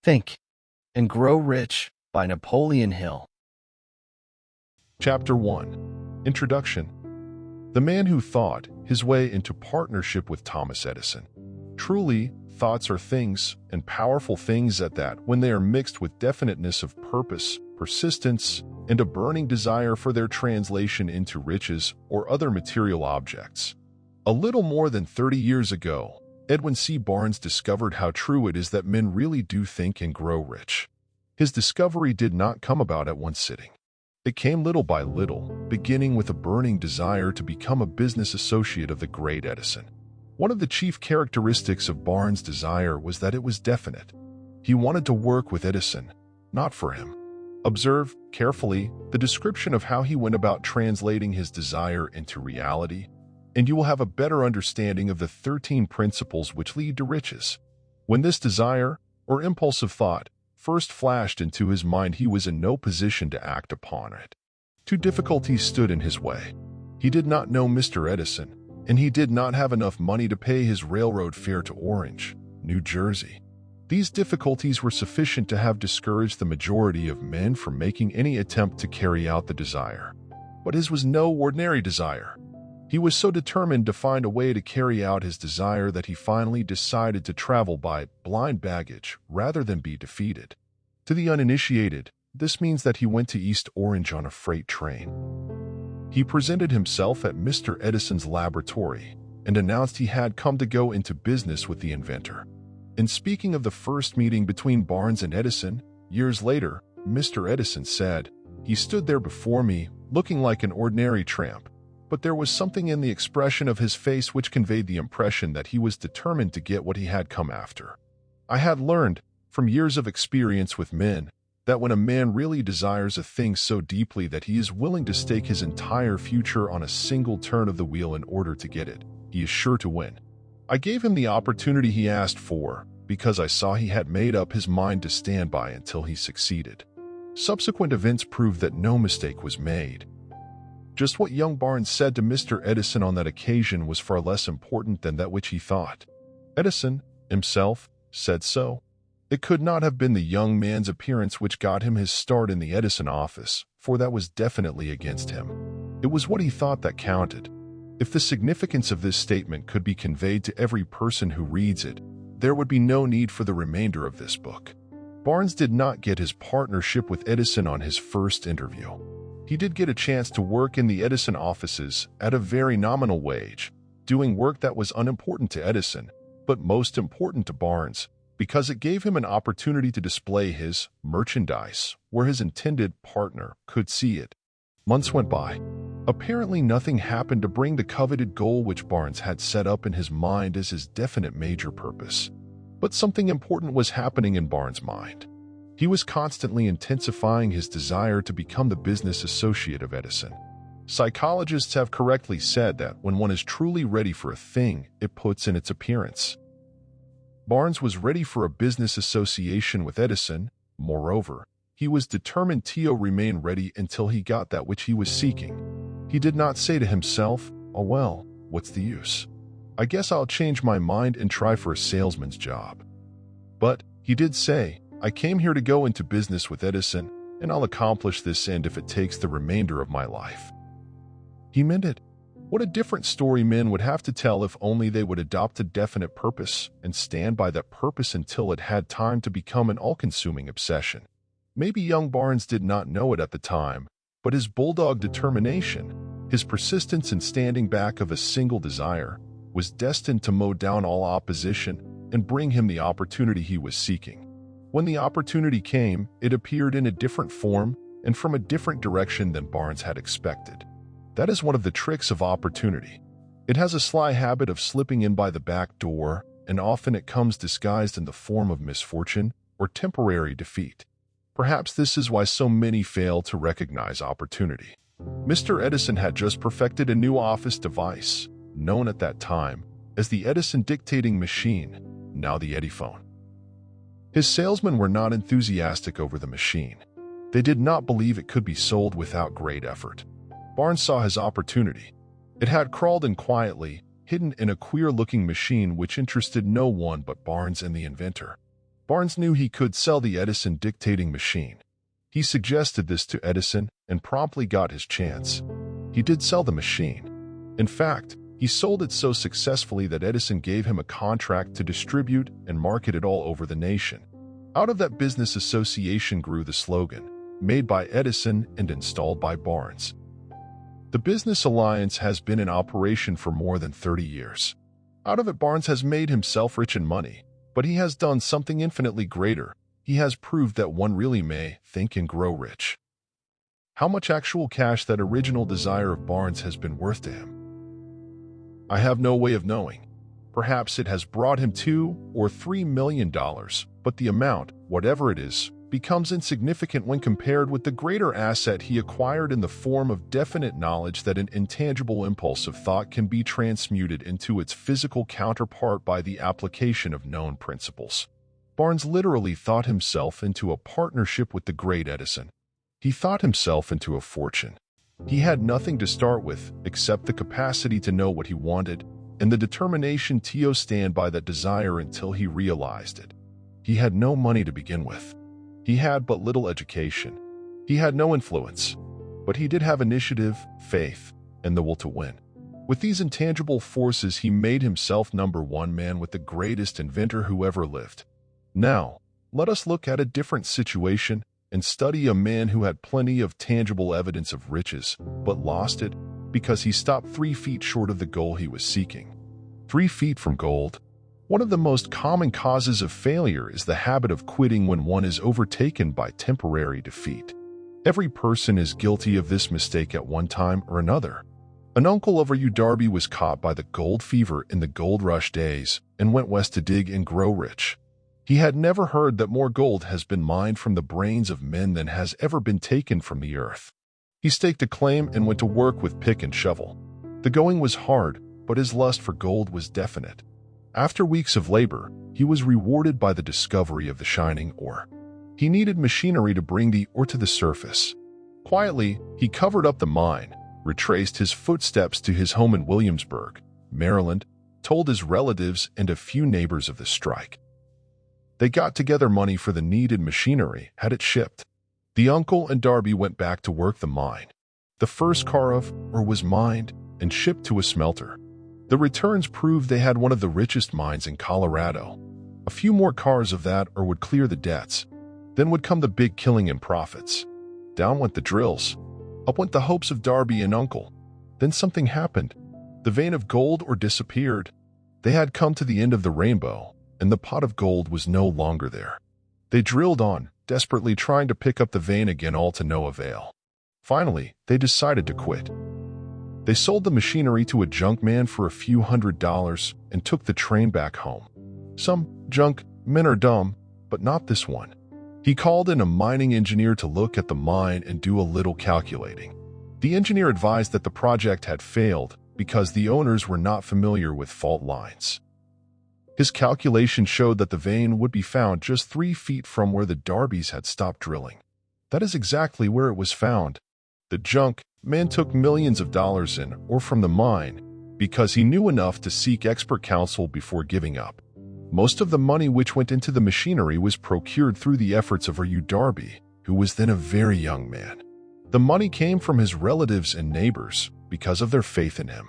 Think and Grow Rich by Napoleon Hill. Chapter 1. Introduction. The man who thought his way into partnership with Thomas Edison. Truly, thoughts are things, and powerful things at that, when they are mixed with definiteness of purpose, persistence, and a burning desire for their translation into riches or other material objects. A little more than 30 years ago, Edwin C. Barnes discovered how true it is that men really do think and grow rich. His discovery did not come about at one sitting. It came little by little, beginning with a burning desire to become a business associate of the great Edison. One of the chief characteristics of Barnes' desire was that it was definite. He wanted to work with Edison, not for him. Observe, carefully, the description of how he went about translating his desire into reality, and you will have a better understanding of the 13 principles which lead to riches. When this desire, or impulsive thought, first flashed into his mind, he was in no position to act upon it. Two difficulties stood in his way. He did not know Mr. Edison, and he did not have enough money to pay his railroad fare to Orange, New Jersey. These difficulties were sufficient to have discouraged the majority of men from making any attempt to carry out the desire. But his was no ordinary desire. He was so determined to find a way to carry out his desire that he finally decided to travel by blind baggage rather than be defeated. To the uninitiated, this means that he went to East Orange on a freight train. He presented himself at Mr. Edison's laboratory and announced he had come to go into business with the inventor. In speaking of the first meeting between Barnes and Edison, years later, Mr. Edison said, "He stood there before me, looking like an ordinary tramp, but there was something in the expression of his face which conveyed the impression that he was determined to get what he had come after." I had learned, from years of experience with men, that when a man really desires a thing so deeply that he is willing to stake his entire future on a single turn of the wheel in order to get it, he is sure to win. I gave him the opportunity he asked for, because I saw he had made up his mind to stand by until he succeeded. Subsequent events proved that no mistake was made. Just what young Barnes said to Mr. Edison on that occasion was far less important than that which he thought. Edison, himself, said so. It could not have been the young man's appearance which got him his start in the Edison office, for that was definitely against him. It was what he thought that counted. If the significance of this statement could be conveyed to every person who reads it, there would be no need for the remainder of this book. Barnes did not get his partnership with Edison on his first interview. He did get a chance to work in the Edison offices at a very nominal wage, doing work that was unimportant to Edison, but most important to Barnes, because it gave him an opportunity to display his merchandise where his intended partner could see it. Months went by. Apparently nothing happened to bring the coveted goal which Barnes had set up in his mind as his definite major purpose. But something important was happening in Barnes' mind. He was constantly intensifying his desire to become the business associate of Edison. Psychologists have correctly said that when one is truly ready for a thing, it puts in its appearance. Barnes was ready for a business association with Edison. Moreover, he was determined to remain ready until he got that which he was seeking. He did not say to himself, "Oh well, what's the use? I guess I'll change my mind and try for a salesman's job." But he did say, "I came here to go into business with Edison, and I'll accomplish this end if it takes the remainder of my life." He meant it. What a different story men would have to tell if only they would adopt a definite purpose and stand by that purpose until it had time to become an all-consuming obsession. Maybe young Barnes did not know it at the time, but his bulldog determination, his persistence in standing back of a single desire, was destined to mow down all opposition and bring him the opportunity he was seeking. When the opportunity came, it appeared in a different form and from a different direction than Barnes had expected. That is one of the tricks of opportunity. It has a sly habit of slipping in by the back door, and often it comes disguised in the form of misfortune or temporary defeat. Perhaps this is why so many fail to recognize opportunity. Mr. Edison had just perfected a new office device, known at that time as the Edison dictating machine, now the Ediphone. His salesmen were not enthusiastic over the machine. They did not believe it could be sold without great effort. Barnes saw his opportunity. It had crawled in quietly, hidden in a queer-looking machine which interested no one but Barnes and the inventor. Barnes knew he could sell the Edison dictating machine. He suggested this to Edison and promptly got his chance. He did sell the machine. In fact, he sold it so successfully that Edison gave him a contract to distribute and market it all over the nation. Out of that business association grew the slogan, "Made by Edison and installed by Barnes." The business alliance has been in operation for more than 30 years. Out of it, Barnes has made himself rich in money, but he has done something infinitely greater. He has proved that one really may think and grow rich. How much actual cash that original desire of Barnes has been worth to him? I have no way of knowing. Perhaps it has brought him $2 or $3 million, but the amount, whatever it is, becomes insignificant when compared with the greater asset he acquired in the form of definite knowledge that an intangible impulse of thought can be transmuted into its physical counterpart by the application of known principles. Barnes literally thought himself into a partnership with the great Edison. He thought himself into a fortune. He had nothing to start with except the capacity to know what he wanted and the determination to stand by that desire until he realized it. He had no money to begin with. He had but little education. He had no influence, but he did have initiative, faith, and the will to win. With these intangible forces, he made himself #1 man with the greatest inventor who ever lived. Now, let us look at a different situation and study a man who had plenty of tangible evidence of riches, but lost it because he stopped 3 feet short of the goal he was seeking. 3 feet from gold. One of the most common causes of failure is the habit of quitting when one is overtaken by temporary defeat. Every person is guilty of this mistake at one time or another. An uncle of you Darby was caught by the gold fever in the gold rush days and went west to dig and grow rich. He had never heard that more gold has been mined from the brains of men than has ever been taken from the earth. He staked a claim and went to work with pick and shovel. The going was hard, but his lust for gold was definite. After weeks of labor, he was rewarded by the discovery of the shining ore. He needed machinery to bring the ore to the surface. Quietly, he covered up the mine, retraced his footsteps to his home in Williamsburg, Maryland, told his relatives and a few neighbors of the strike. They got together money for the needed machinery, had it shipped. The uncle and Darby went back to work the mine. The first car of ore was mined and shipped to a smelter. The returns proved they had one of the richest mines in Colorado. A few more cars of that ore would clear the debts. Then would come the big killing and profits. Down went the drills. Up went the hopes of Darby and uncle. Then something happened. The vein of gold ore disappeared. They had come to the end of the rainbow, and the pot of gold was no longer there. They drilled on, desperately trying to pick up the vein again, all to no avail. Finally, they decided to quit. They sold the machinery to a junk man for a few $100s and took the train back home. Some junk men are dumb, but not this one. He called in a mining engineer to look at the mine and do a little calculating. The engineer advised that the project had failed because the owners were not familiar with fault lines. His calculation showed that the vein would be found just 3 feet from where the Darbys had stopped drilling. That is exactly where it was found. The junk man took millions of dollars in ore from the mine because he knew enough to seek expert counsel before giving up. Most of the money which went into the machinery was procured through the efforts of R.U. Darby, who was then a very young man. The money came from his relatives and neighbors because of their faith in him.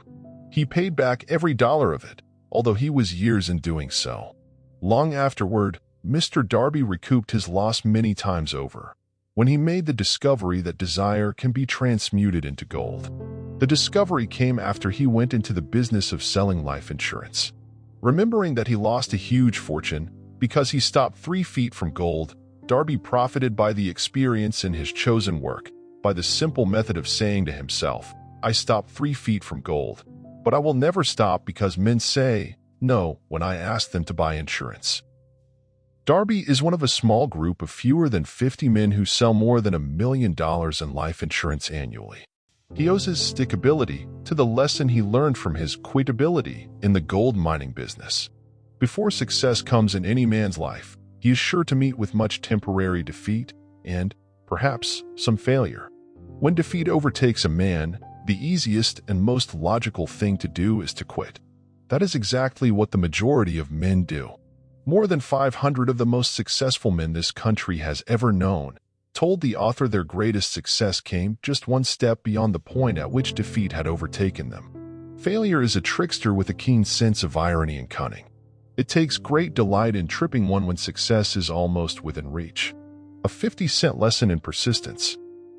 He paid back every dollar of it, although he was years in doing so. Long afterward, Mr. Darby recouped his loss many times over, when he made the discovery that desire can be transmuted into gold. The discovery came after he went into the business of selling life insurance. Remembering that he lost a huge fortune because he stopped 3 feet from gold, Darby profited by the experience in his chosen work, by the simple method of saying to himself, "I stopped 3 feet from gold, but I will never stop because men say no when I ask them to buy insurance." Darby is one of a small group of fewer than 50 men who sell more than $1 million in life insurance annually. He owes his stickability to the lesson he learned from his quitability in the gold mining business. Before success comes in any man's life, he is sure to meet with much temporary defeat and, perhaps, some failure. When defeat overtakes a man, the easiest and most logical thing to do is to quit. That is exactly what the majority of men do. More than 500 of the most successful men this country has ever known told the author their greatest success came just one step beyond the point at which defeat had overtaken them. Failure is a trickster with a keen sense of irony and cunning. It takes great delight in tripping one when success is almost within reach. A 50-cent lesson in persistence.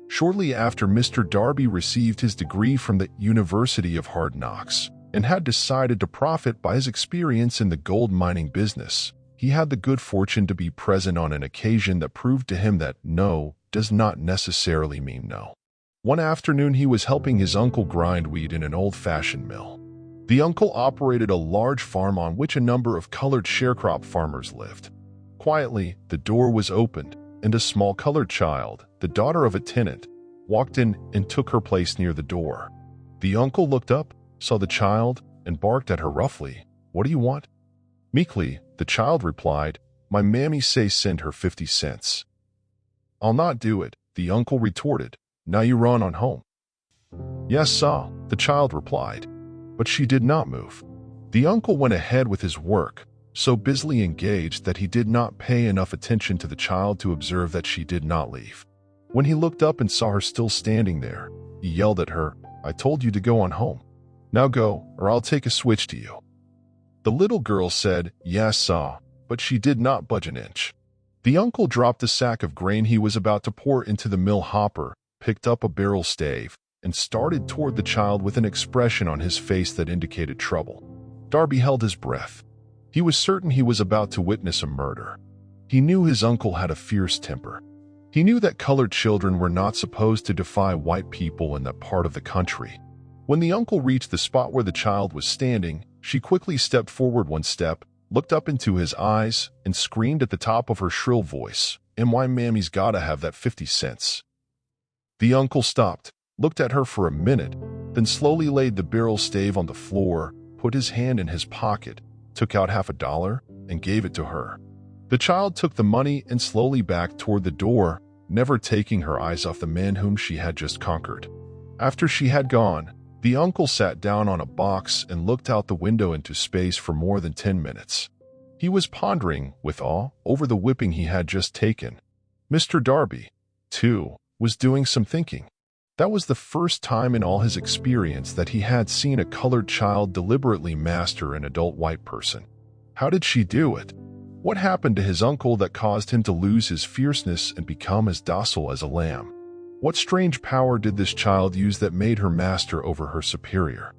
Shortly after Mr. Darby received his degree from the University of Hard Knocks and had decided to profit by his experience in the gold mining business, he had the good fortune to be present on an occasion that proved to him that no does not necessarily mean no. One afternoon, he was helping his uncle grind wheat in an old-fashioned mill. The uncle operated a large farm on which a number of colored sharecrop farmers lived. Quietly, the door was opened, and a small colored child, the daughter of a tenant, walked in and took her place near the door. The uncle looked up, saw the child, and barked at her roughly. "What do you want?" Meekly, the child replied, "My mammy say send her 50 cents. "I'll not do it," the uncle retorted. "Now you run on home." "Yes, sir," the child replied. But she did not move. The uncle went ahead with his work, so busily engaged that he did not pay enough attention to the child to observe that she did not leave. When he looked up and saw her still standing there, he yelled at her, "I told you to go on home. Now go, or I'll take a switch to you." The little girl said, "Yes, sir," but she did not budge an inch. The uncle dropped the sack of grain he was about to pour into the mill hopper, picked up a barrel stave, and started toward the child with an expression on his face that indicated trouble. Darby held his breath. He was certain he was about to witness a murder. He knew his uncle had a fierce temper. He knew that colored children were not supposed to defy white people in that part of the country. When the uncle reached the spot where the child was standing, she quickly stepped forward one step, looked up into his eyes, and screamed at the top of her shrill voice, "And why mammy's gotta have that 50 cents. The uncle stopped, looked at her for a minute, then slowly laid the barrel stave on the floor, put his hand in his pocket, took out $50, and gave it to her. The child took the money and slowly backed toward the door, never taking her eyes off the man whom she had just conquered. After she had gone, the uncle sat down on a box and looked out the window into space for more than 10 minutes. He was pondering, with awe, over the whipping he had just taken. Mr. Darby, too, was doing some thinking. That was the first time in all his experience that he had seen a colored child deliberately master an adult white person. How did she do it? What happened to his uncle that caused him to lose his fierceness and become as docile as a lamb? What strange power did this child use that made her master over her superior?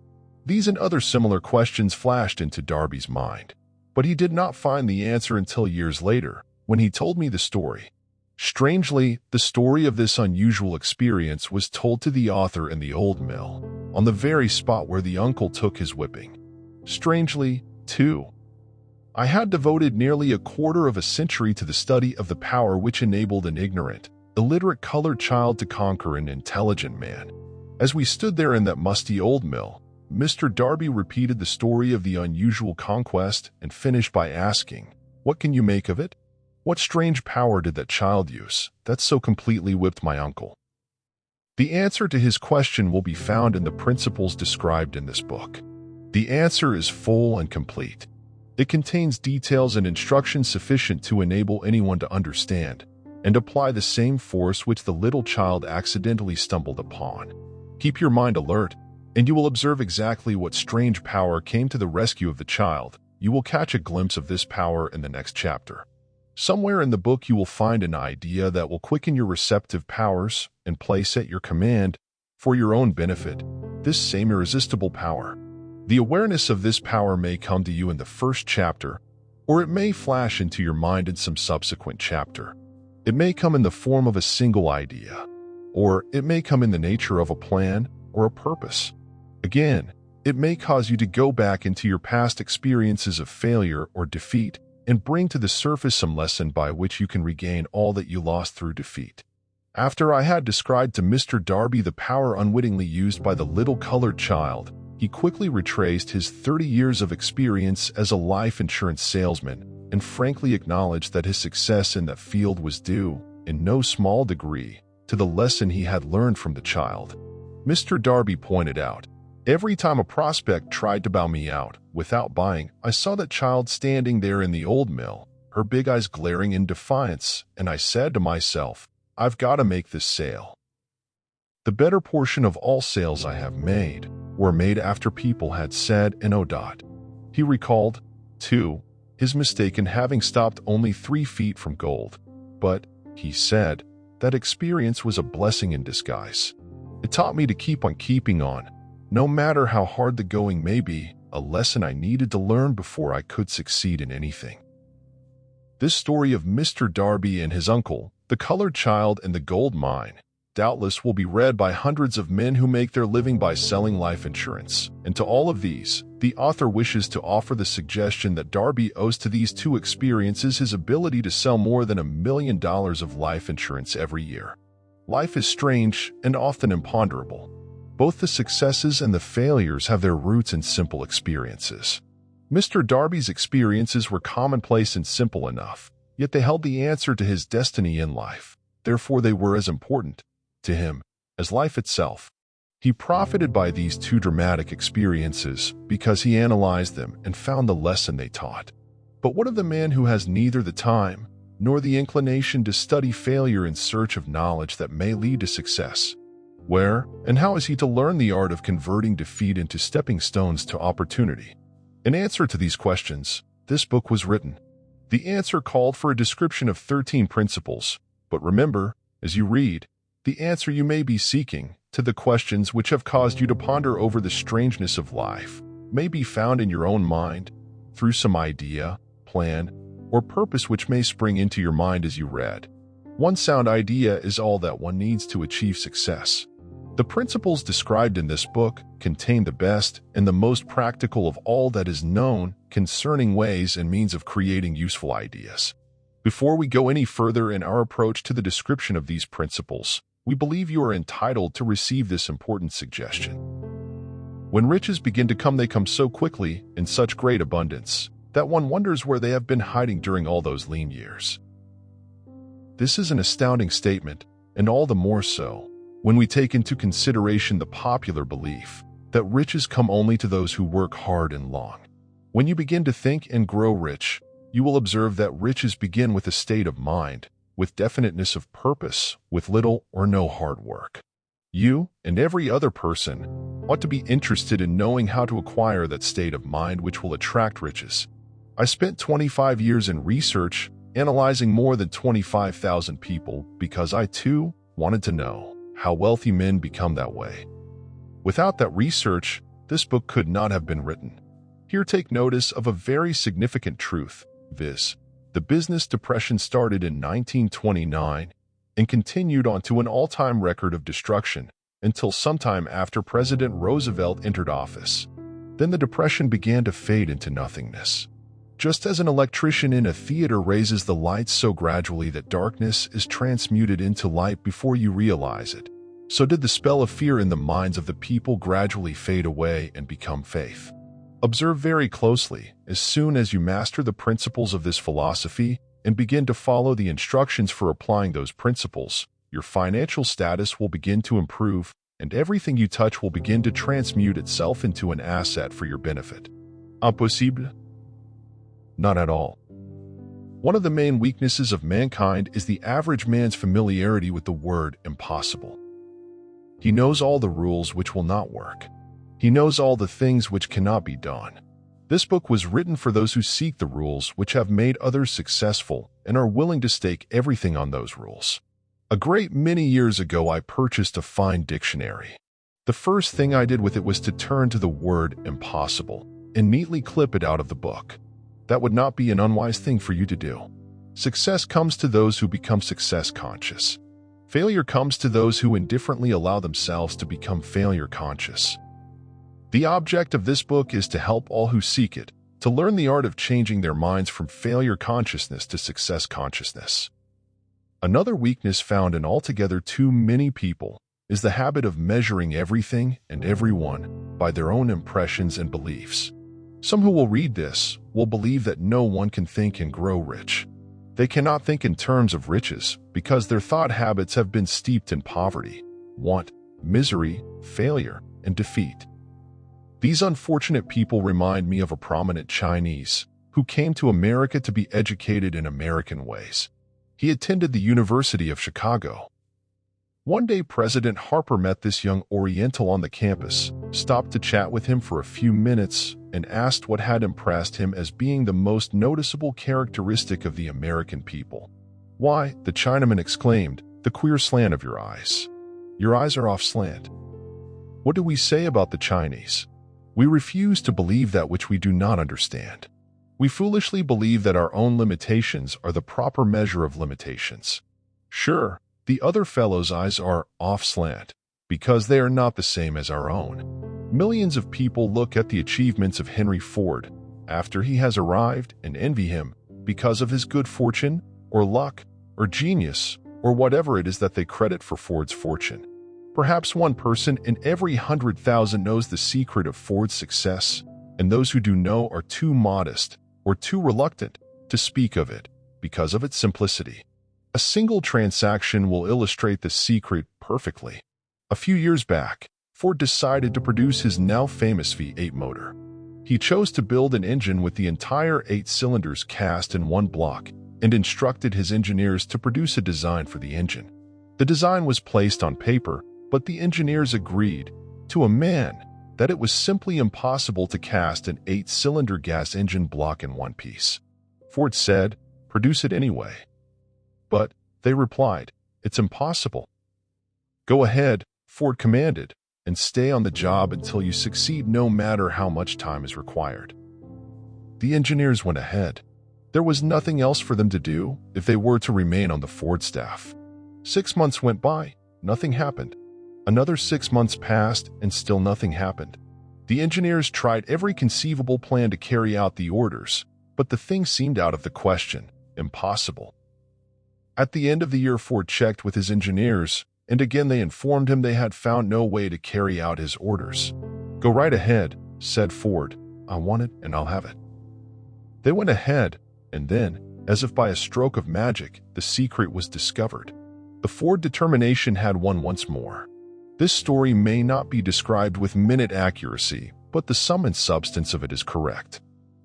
These and other similar questions flashed into Darby's mind, but he did not find the answer until years later, when he told me the story. Strangely, the story of this unusual experience was told to the author in the old mill, on the very spot where the uncle took his whipping. Strangely, too, I had devoted nearly a quarter of a century to the study of the power which enabled an ignorant, illiterate colored child to conquer an intelligent man. As we stood there in that musty old mill, Mr. Darby repeated the story of the unusual conquest and finished by asking, "What can you make of it? What strange power did that child use that so completely whipped my uncle?" The answer to his question will be found in the principles described in this book. The answer is full and complete. It contains details and instructions sufficient to enable anyone to understand and apply the same force which the little child accidentally stumbled upon. Keep your mind alert, and you will observe exactly what strange power came to the rescue of the child. You will catch a glimpse of this power in the next chapter. Somewhere in the book you will find an idea that will quicken your receptive powers and place at your command, for your own benefit, this same irresistible power. The awareness of this power may come to you in the first chapter, or it may flash into your mind in some subsequent chapter. It may come in the form of a single idea, or it may come in the nature of a plan or a purpose. Again, it may cause you to go back into your past experiences of failure or defeat and bring to the surface some lesson by which you can regain all that you lost through defeat. After I had described to Mr. Darby the power unwittingly used by the little colored child, he quickly retraced his 30 years of experience as a life insurance salesman and frankly acknowledged that his success in that field was due, in no small degree, to the lesson he had learned from the child. Mr. Darby pointed out, Every time a prospect tried to bow me out without buying, I saw that child standing there in the old mill, her big eyes glaring in defiance, and I said to myself, I've got to make this sale. The better portion of all sales I have made were made after people had said and oh. He recalled, too, his mistake in having stopped only 3 feet from gold. But, he said, that experience was a blessing in disguise. It taught me to keep on keeping on, no matter how hard the going may be, a lesson I needed to learn before I could succeed in anything. This story of Mr. Darby and his uncle, the colored child and the gold mine, doubtless will be read by hundreds of men who make their living by selling life insurance. And to all of these, the author wishes to offer the suggestion that Darby owes to these 2 experiences his ability to sell more than $1 million of life insurance every year. Life is strange and often imponderable. Both the successes and the failures have their roots in simple experiences. Mr. Darby's experiences were commonplace and simple enough, yet they held the answer to his destiny in life. Therefore, they were as important to him as life itself. He profited by these 2 dramatic experiences because he analyzed them and found the lesson they taught. But what of the man who has neither the time nor the inclination to study failure in search of knowledge that may lead to success? Where and how is he to learn the art of converting defeat into stepping stones to opportunity? In answer to these questions, this book was written. The answer called for a description of 13 principles, but remember, as you read, the answer you may be seeking to the questions which have caused you to ponder over the strangeness of life may be found in your own mind through some idea, plan, or purpose which may spring into your mind as you read. One sound idea is all that one needs to achieve success. The principles described in this book contain the best and the most practical of all that is known concerning ways and means of creating useful ideas. Before we go any further in our approach to the description of these principles, we believe you are entitled to receive this important suggestion. When riches begin to come, they come so quickly, in such great abundance, that one wonders where they have been hiding during all those lean years. This is an astounding statement, and all the more so when we take into consideration the popular belief that riches come only to those who work hard and long. When you begin to think and grow rich, you will observe that riches begin with a state of mind, with definiteness of purpose, with little or no hard work. You and every other person ought to be interested in knowing how to acquire that state of mind which will attract riches. I spent 25 years in research, analyzing more than 25,000 people because I, too, wanted to know how wealthy men become that way. Without that research, this book could not have been written. Here take notice of a very significant truth, viz. The business depression started in 1929 and continued on to an all-time record of destruction until sometime after President Roosevelt entered office. Then the depression began to fade into nothingness. Just as an electrician in a theater raises the lights so gradually that darkness is transmuted into light before you realize it, so did the spell of fear in the minds of the people gradually fade away and become faith. Observe very closely. As soon as you master the principles of this philosophy and begin to follow the instructions for applying those principles, your financial status will begin to improve, and everything you touch will begin to transmute itself into an asset for your benefit. Impossible? Not at all. One of the main weaknesses of mankind is the average man's familiarity with the word impossible. He knows all the rules which will not work. He knows all the things which cannot be done. This book was written for those who seek the rules which have made others successful and are willing to stake everything on those rules. A great many years ago, I purchased a fine dictionary. The first thing I did with it was to turn to the word impossible and neatly clip it out of the book. That would not be an unwise thing for you to do. Success comes to those who become success conscious. Failure comes to those who indifferently allow themselves to become failure conscious. The object of this book is to help all who seek it to learn the art of changing their minds from failure consciousness to success consciousness. Another weakness found in altogether too many people is the habit of measuring everything and everyone by their own impressions and beliefs. Some who will read this will believe that no one can think and grow rich. They cannot think in terms of riches because their thought habits have been steeped in poverty, want, misery, failure, and defeat. These unfortunate people remind me of a prominent Chinese who came to America to be educated in American ways. He attended the University of Chicago. One day, President Harper met this young Oriental on the campus, stopped to chat with him for a few minutes, and asked what had impressed him as being the most noticeable characteristic of the American people. "Why," the Chinaman exclaimed, "the queer slant of your eyes. Your eyes are off slant." What do we say about the Chinese? We refuse to believe that which we do not understand. We foolishly believe that our own limitations are the proper measure of limitations. Sure, the other fellow's eyes are off slant, because they are not the same as our own. Millions of people look at the achievements of Henry Ford after he has arrived and envy him because of his good fortune, or luck, or genius, or whatever it is that they credit for Ford's fortune. Perhaps one person in every 100,000 knows the secret of Ford's success, and those who do know are too modest or too reluctant to speak of it because of its simplicity. A single transaction will illustrate the secret perfectly. A few years back, Ford decided to produce his now famous V8 motor. He chose to build an engine with the entire 8 cylinders cast in one block and instructed his engineers to produce a design for the engine. The design was placed on paper, but the engineers agreed, to a man, that it was simply impossible to cast an 8-cylinder gas engine block in one piece. Ford said, "Produce it anyway." But, they replied, "It's impossible." "Go ahead," Ford commanded, "and stay on the job until you succeed, no matter how much time is required." The engineers went ahead. There was nothing else for them to do if they were to remain on the Ford staff. 6 months went by, nothing happened. Another 6 months passed, and still nothing happened. The engineers tried every conceivable plan to carry out the orders, but the thing seemed out of the question, impossible. At the end of the year, Ford checked with his engineers, and again they informed him they had found no way to carry out his orders. "Go right ahead," said Ford. "I want it, and I'll have it." They went ahead, and then, as if by a stroke of magic, the secret was discovered. The Ford determination had won once more. This story may not be described with minute accuracy, but the sum and substance of it is correct.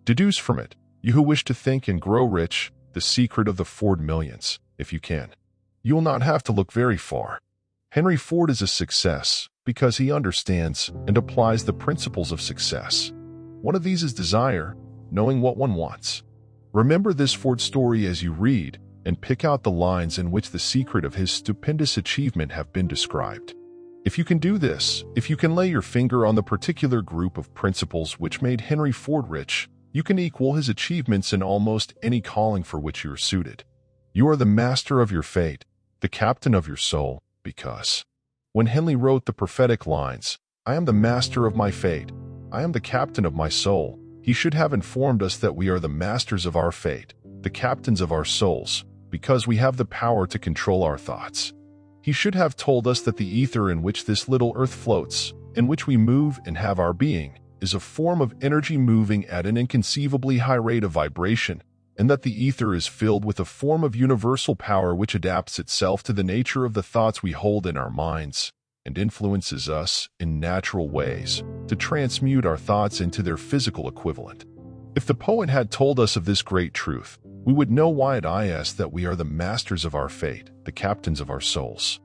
Deduce from it, you who wish to think and grow rich, the secret of the Ford millions, if you can. You will not have to look very far. Henry Ford is a success because he understands and applies the principles of success. One of these is desire, knowing what one wants. Remember this Ford story as you read, and pick out the lines in which the secret of his stupendous achievement have been described. If you can do this, if you can lay your finger on the particular group of principles which made Henry Ford rich, you can equal his achievements in almost any calling for which you are suited. You are the master of your fate, the captain of your soul, because when Henley wrote the prophetic lines, "I am the master of my fate, I am the captain of my soul," he should have informed us that we are the masters of our fate, the captains of our souls, because we have the power to control our thoughts. He should have told us that the ether in which this little earth floats, in which we move and have our being, is a form of energy moving at an inconceivably high rate of vibration, and that the ether is filled with a form of universal power which adapts itself to the nature of the thoughts we hold in our minds, and influences us in natural ways to transmute our thoughts into their physical equivalent. If the poet had told us of this great truth, we would know why it is that we are the masters of our fate, the captains of our souls.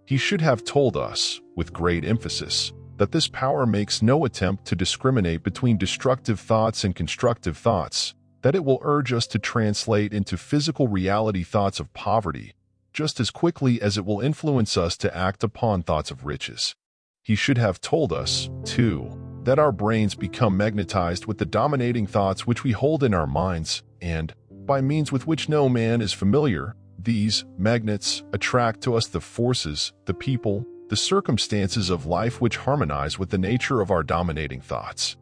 He should have told us, with great emphasis, that this power makes no attempt to discriminate between destructive thoughts and constructive thoughts, that it will urge us to translate into physical reality thoughts of poverty, just as quickly as it will influence us to act upon thoughts of riches. He should have told us, too, that our brains become magnetized with the dominating thoughts which we hold in our minds, and, by means with which no man is familiar, these magnets attract to us the forces, the people, the circumstances of life which harmonize with the nature of our dominating thoughts.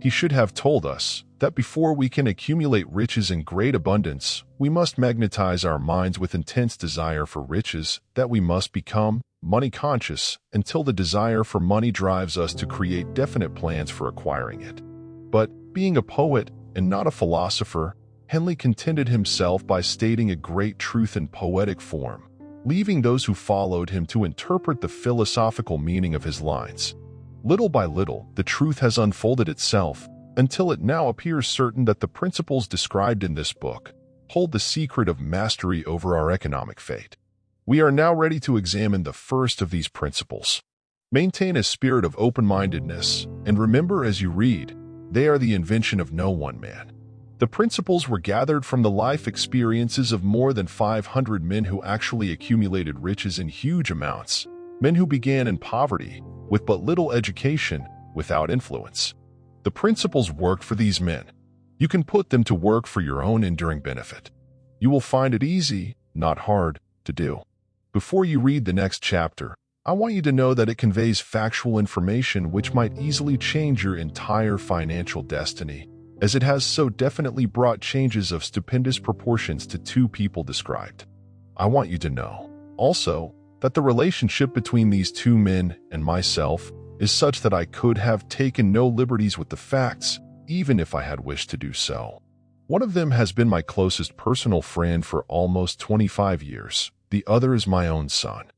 He should have told us that before we can accumulate riches in great abundance, we must magnetize our minds with intense desire for riches, that we must become money-conscious until the desire for money drives us to create definite plans for acquiring it. But, being a poet and not a philosopher, Henley contented himself by stating a great truth in poetic form, leaving those who followed him to interpret the philosophical meaning of his lines. Little by little, the truth has unfolded itself until it now appears certain that the principles described in this book hold the secret of mastery over our economic fate. We are now ready to examine the first of these principles. Maintain a spirit of open-mindedness, and remember as you read, they are the invention of no one man. The principles were gathered from the life experiences of more than 500 men who actually accumulated riches in huge amounts, men who began in poverty, with but little education, without influence. The principles worked for these men. You can put them to work for your own enduring benefit. You will find it easy, not hard, to do. Before you read the next chapter, I want you to know that it conveys factual information which might easily change your entire financial destiny, as it has so definitely brought changes of stupendous proportions to two people described. I want you to know, also, that the relationship between these two men and myself is such that I could have taken no liberties with the facts, even if I had wished to do so. One of them has been my closest personal friend for almost 25 years. The other is my own son.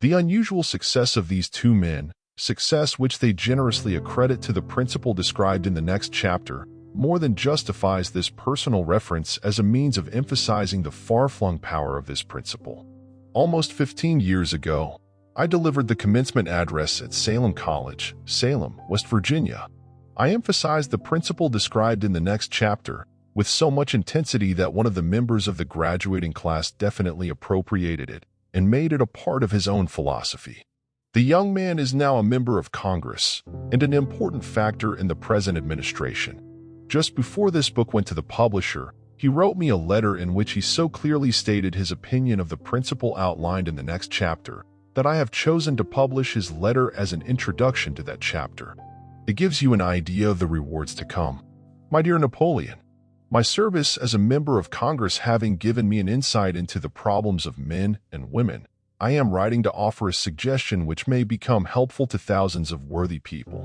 The unusual success of these two men, success which they generously accredit to the principle described in the next chapter, more than justifies this personal reference as a means of emphasizing the far-flung power of this principle. Almost 15 years ago, I delivered the commencement address at Salem College, Salem, West Virginia. I emphasized the principle described in the next chapter with so much intensity that one of the members of the graduating class definitely appropriated it and made it a part of his own philosophy. The young man is now a member of Congress and an important factor in the present administration. Just before this book went to the publisher, he wrote me a letter in which he so clearly stated his opinion of the principle outlined in the next chapter that I have chosen to publish his letter as an introduction to that chapter. It gives you an idea of the rewards to come. My dear Napoleon, my service as a member of Congress having given me an insight into the problems of men and women, I am writing to offer a suggestion which may become helpful to thousands of worthy people.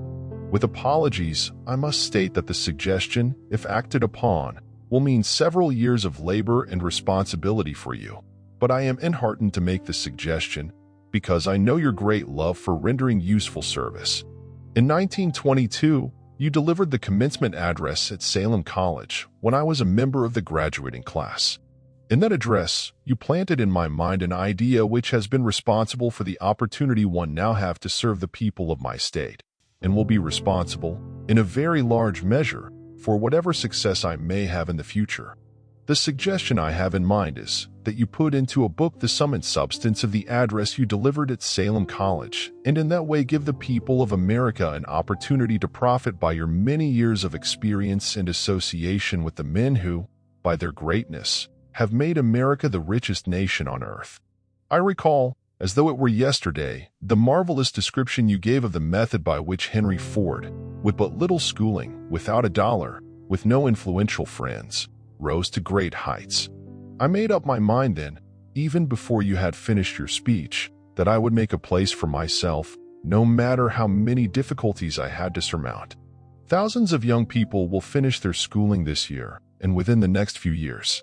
With apologies, I must state that the suggestion, if acted upon, will mean several years of labor and responsibility for you. But I am enheartened to make this suggestion because I know your great love for rendering useful service. In 1922, you delivered the commencement address at Salem College when I was a member of the graduating class. In that address, you planted in my mind an idea which has been responsible for the opportunity one now have to serve the people of my state, and will be responsible, in a very large measure, for whatever success I may have in the future. The suggestion I have in mind is that you put into a book the sum and substance of the address you delivered at Salem College, and in that way give the people of America an opportunity to profit by your many years of experience and association with the men who, by their greatness, have made America the richest nation on earth. I recall, as though it were yesterday, the marvelous description you gave of the method by which Henry Ford, with but little schooling, without a dollar, with no influential friends, rose to great heights. I made up my mind then, even before you had finished your speech, that I would make a place for myself, no matter how many difficulties I had to surmount. Thousands of young people will finish their schooling this year, and within the next few years.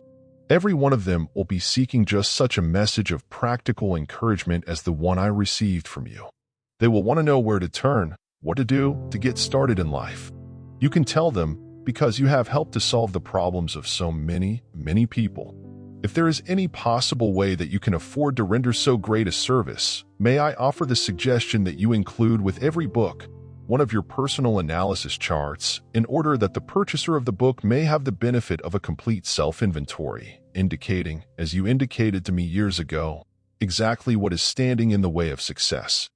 Every one of them will be seeking just such a message of practical encouragement as the one I received from you. They will want to know where to turn, what to do to get started in life. You can tell them because you have helped to solve the problems of so many, many people. If there is any possible way that you can afford to render so great a service, may I offer the suggestion that you include with every book one of your personal analysis charts in order that the purchaser of the book may have the benefit of a complete self-inventory, indicating, as you indicated to me years ago, exactly what is standing in the way of success.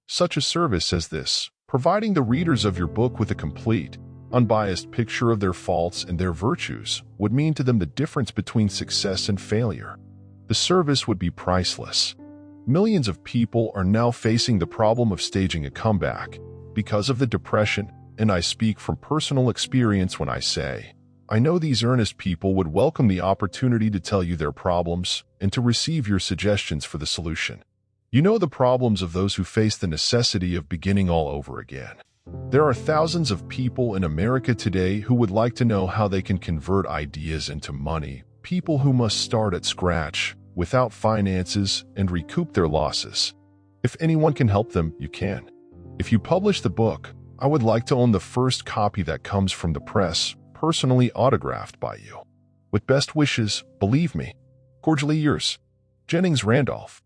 Such a service as this, providing the readers of your book with a complete, unbiased picture of their faults and their virtues, would mean to them the difference between success and failure. The service would be priceless. Millions of people are now facing the problem of staging a comeback because of the depression, and I speak from personal experience when I say, I know these earnest people would welcome the opportunity to tell you their problems and to receive your suggestions for the solution. You know the problems of those who face the necessity of beginning all over again. There are thousands of people in America today who would like to know how they can convert ideas into money, people who must start at scratch, without finances, and recoup their losses. If anyone can help them, you can. If you publish the book, I would like to own the first copy that comes from the press, personally autographed by you. With best wishes, believe me. Cordially yours, Jennings Randolph.